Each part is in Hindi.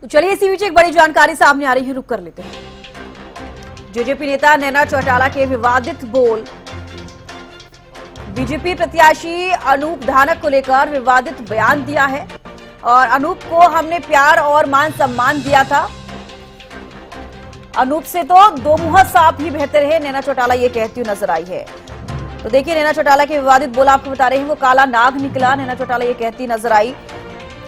तो चलिए इसी बीच एक बड़ी जानकारी सामने आ रही है, रुक कर लेते हैं। जेजेपी नेता नैना चौटाला के विवादित बोल। बीजेपी प्रत्याशी अनूप धानक को लेकर विवादित बयान दिया है और अनूप को हमने प्यार और मान सम्मान दिया था। अनूप से तो दो मुंह सांप ही बेहतर है, नैना चौटाला ये कहती हुई नजर आई है। तो देखिए नैना चौटाला के विवादित बोल आपको बता रहे हैं, वो काला नाग निकला, नैना चौटाला ये कहती नजर आई।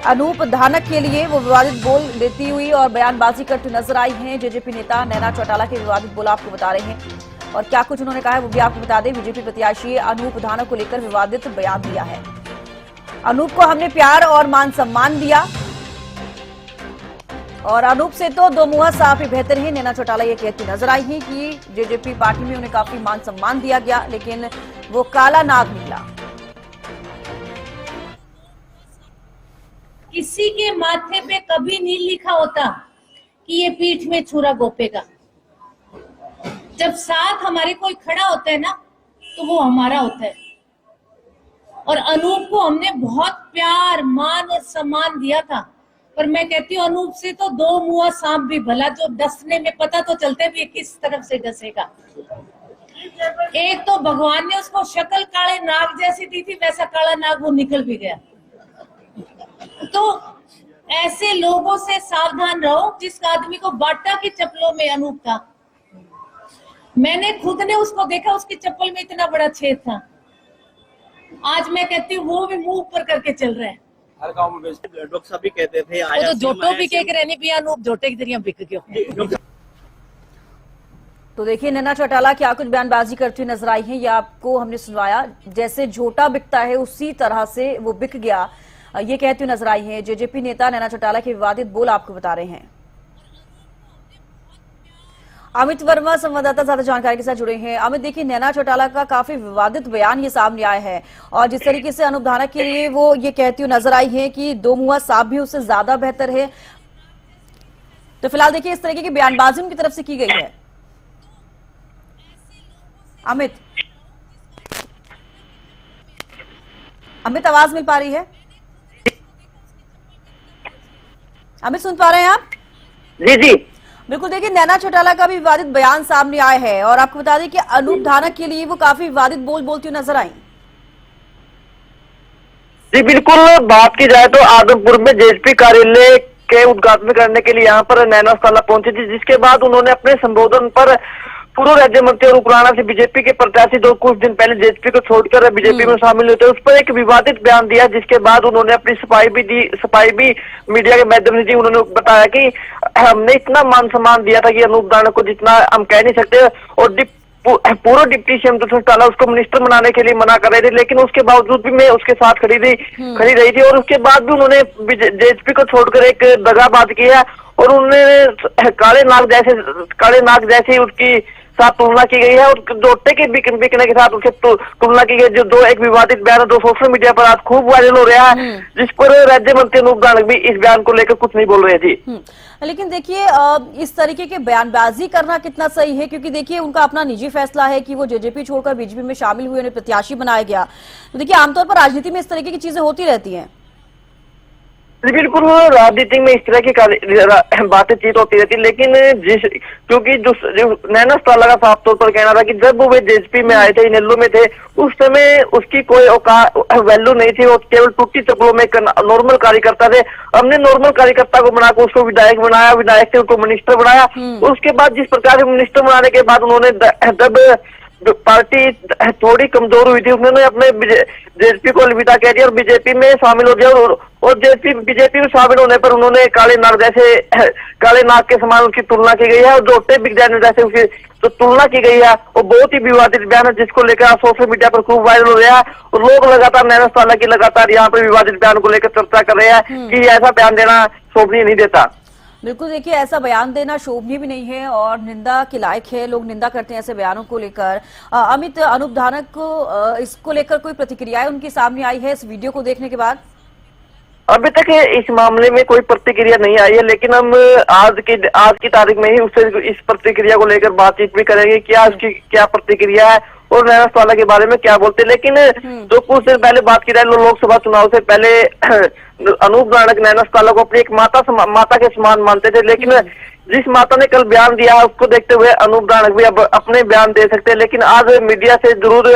अनूप धानक के लिए वो विवादित बोल देती हुई और बयानबाजी करती नजर आई हैं। जेजेपी नेता नैना चौटाला के विवादित बोल आपको बता रहे हैं और क्या कुछ उन्होंने कहा है वो भी आपको बता दें। बीजेपी प्रत्याशी अनूप धानक को लेकर विवादित बयान दिया है। अनूप को हमने प्यार और मान सम्मान दिया और अनूप से तो दो मुंह सांप ही बेहतर है, नैना चौटाला ये कहती नजर आई है कि जेजेपी पार्टी में उन्हें काफी मान सम्मान दिया गया, लेकिन वो काला नाग निकला। किसी के माथे पे कभी नहीं लिखा होता कि ये पीठ में छुरा गोपेगा। जब साथ हमारे कोई खड़ा होता है ना, तो वो हमारा होता है। और अनूप को हमने बहुत प्यार, मान और सम्मान दिया था, पर मैं कहती हूँ अनूप से तो दो मुंह सांप भी भला, जो डसने में पता तो चलता है भी किस तरफ से डसेगा। एक तो भगवान ने उसको शक्ल काले नाग जैसी दी थी, वैसा काला नाग वो निकल भी गया। तो ऐसे लोगों से सावधान रहो। जिस आदमी को बाटा की चप्पलों में अनूप था, मैंने खुद ने उसको देखा, उसकी चप्पल में इतना बड़ा छेद था। आज मैं कहती हूँ वो भी मुंह ऊपर करके चल रहा है। हर गांव में डॉक्टर साहब भी कहते थे वो तो जोटो भी कह रहने भी अनूप जोटे की जरिए बिक गयो। तो देखिए नैना चौटाला क्या कुछ बयानबाजी करती हुई नजर आई है, ये आपको हमने सुनवाया। जैसे झोटा बिकता है उसी तरह से वो बिक गया, ये कहती हुई नजर आई है। जेजेपी नेता नैना चौटाला के विवादित बोल आपको बता रहे हैं। अमित वर्मा संवाददाता ज्यादा जानकारी के साथ जुड़े हैं। अमित, देखिए नैना चौटाला का काफी विवादित बयान ये सामने आया है और जिस तरीके से अनूप धानक के लिए वो ये कहती हुई नजर आई है कि दो मुंह सांप भी उससे ज्यादा बेहतर है। तो फिलहाल देखिए इस तरीके की बयानबाजी उनकी तरफ से की गई है। अमित आवाज मिल पा रही है? अमित सुन पा रहे हैं आप? जी जी बिल्कुल। देखिए नैना चौटाला का भी विवादित बयान सामने आया है और आपको बता दें कि अनूप धानक के लिए वो काफी विवादित बोल बोलती हुई नजर आई। जी बिल्कुल, बात की जाए तो आदमपुर में जेजेपी कार्यालय के उद्घाटन करने के लिए यहाँ पर नैना चौटाला पहुंची थी, जिसके बाद उन्होंने अपने संबोधन पर पूर्व राज्य मंत्री अनूप राणा से बीजेपी के प्रत्याशी जो कुछ दिन पहले जेजेपी को छोड़कर बीजेपी में शामिल हुए थे, उस पर एक विवादित बयान दिया, जिसके बाद उन्होंने अपनी सफाई भी मीडिया के माध्यम से दी। उन्होंने बताया कि हमने इतना मान सम्मान दिया था कि अनूप धानक को जितना हम कह नहीं सकते, और पूर्व डिप्टी सीएम चौटाला उसको मिनिस्टर बनाने के लिए मना कर रहे थे, लेकिन उसके बावजूद भी मैं उसके साथ खड़ी रही थी। और उसके बाद भी उन्होंने जेजेपी को छोड़कर एक दगाबाज किया और उन्होंने काले नाग जैसी उसकी साथ तुलना की गई है और जोटे के बिकने के साथ उसके तुलना की गई, जो दो एक विवादित बयान जो सोशल मीडिया पर आज खूब वायरल हो रहा है, जिस पर राज्य मंत्री अनूप धानक भी इस बयान को लेकर कुछ नहीं बोल रहे जी। लेकिन देखिए इस तरीके के बयानबाजी करना कितना सही है, क्योंकि देखिए उनका अपना निजी फैसला है कि वो जेजेपी छोड़कर बीजेपी में शामिल हुए, उन्हें प्रत्याशी बनाया गया। तो देखिए आमतौर पर राजनीति में इस तरीके की चीजें होती रहती हैं। बिल्कुल, राजनीति में इस तरह की बातचीत होती रहती है, लेकिन क्योंकि जो नैना चौटाला का साफ तौर पर कहना था कि जब वे जेजेपी में आए थे, इनेलो में थे, उस समय उसकी कोई वैल्यू नहीं थी, वो केवल टूटी चप्पलों में एक नॉर्मल कार्यकर्ता थे। हमने नॉर्मल कार्यकर्ता को बनाकर उसको विधायक बनाया, विधायक से उसको मिनिस्टर बनाया। उसके बाद जिस प्रकार से मिनिस्टर बनाने के बाद उन्होंने जब पार्टी थोड़ी कमजोर हुई थी, उन्होंने अपने जेजेपी को अलविदा कह दिया और बीजेपी में शामिल हो गया। और बीजेपी में शामिल होने पर उन्होंने काले नाग के समान उसकी तुलना की गई है और जोटे बिक जाने जैसे उसकी जो तुलना की गई है वो बहुत ही विवादित बयान है, जिसको लेकर सोशल मीडिया पर खूब वायरल हो रहा है और लोग लगातार नैना चौटाला की लगातार यहाँ पर विवादित बयान को लेकर चर्चा कर रहे हैं कि ऐसा बयान देना शोभनीय नहीं देता। बिल्कुल, देखिए ऐसा बयान देना शोभनीय भी नहीं है और निंदा के लायक है, लोग निंदा करते हैं ऐसे बयानों को लेकर। अमित, अनूप धानक को इसको लेकर कोई प्रतिक्रिया उनकी सामने आई है इस वीडियो को देखने के बाद? अभी तक इस मामले में कोई प्रतिक्रिया नहीं आई है, लेकिन हम आज की तारीख में ही उससे इस प्रतिक्रिया को लेकर बातचीत भी करेंगे, क्या उसकी क्या प्रतिक्रिया है और नैना चौटाला के बारे में क्या बोलते हैं। लेकिन जो कुछ देर पहले बात की जाए लोकसभा चुनाव से पहले अनूप धानक नैना चौटाला को अपनी एक माता के समान मानते थे, लेकिन जिस माता ने कल बयान दिया उसको देखते हुए अनूप धानक भी अब अपने बयान दे सकते हैं। लेकिन आज मीडिया से जरूर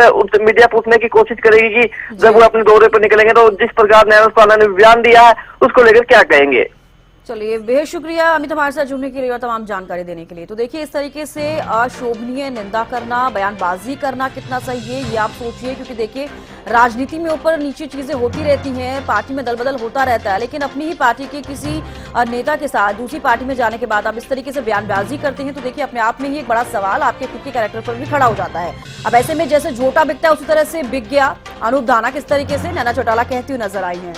मीडिया पूछने की कोशिश करेगी कि जब वो अपने दौरे पर निकलेंगे तो जिस प्रकार नैना चौटाला ने बयान दिया है उसको लेकर क्या कहेंगे। चलिए, बेहद शुक्रिया अमित हमारे साथ जुड़ने के लिए और तमाम जानकारी देने के लिए। तो देखिए, इस तरीके से अशोभनीय निंदा करना, बयानबाजी करना कितना सही है ये आप सोचिए, क्योंकि देखिए राजनीति में ऊपर नीचे चीजें होती रहती हैं, पार्टी में दल बदल होता रहता है, लेकिन अपनी ही पार्टी के किसी नेता के साथ दूसरी पार्टी में जाने के बाद आप इस तरीके से बयानबाजी करते हैं तो देखिए अपने आप में ही एक बड़ा सवाल आपके खुद के कैरेक्टर पर भी खड़ा हो जाता है। अब ऐसे में जैसे झोटा बिकता है उसी तरह से बिक गया अनूप धानक, इस तरीके से नैना चौटाला कहती हुई नजर आई है।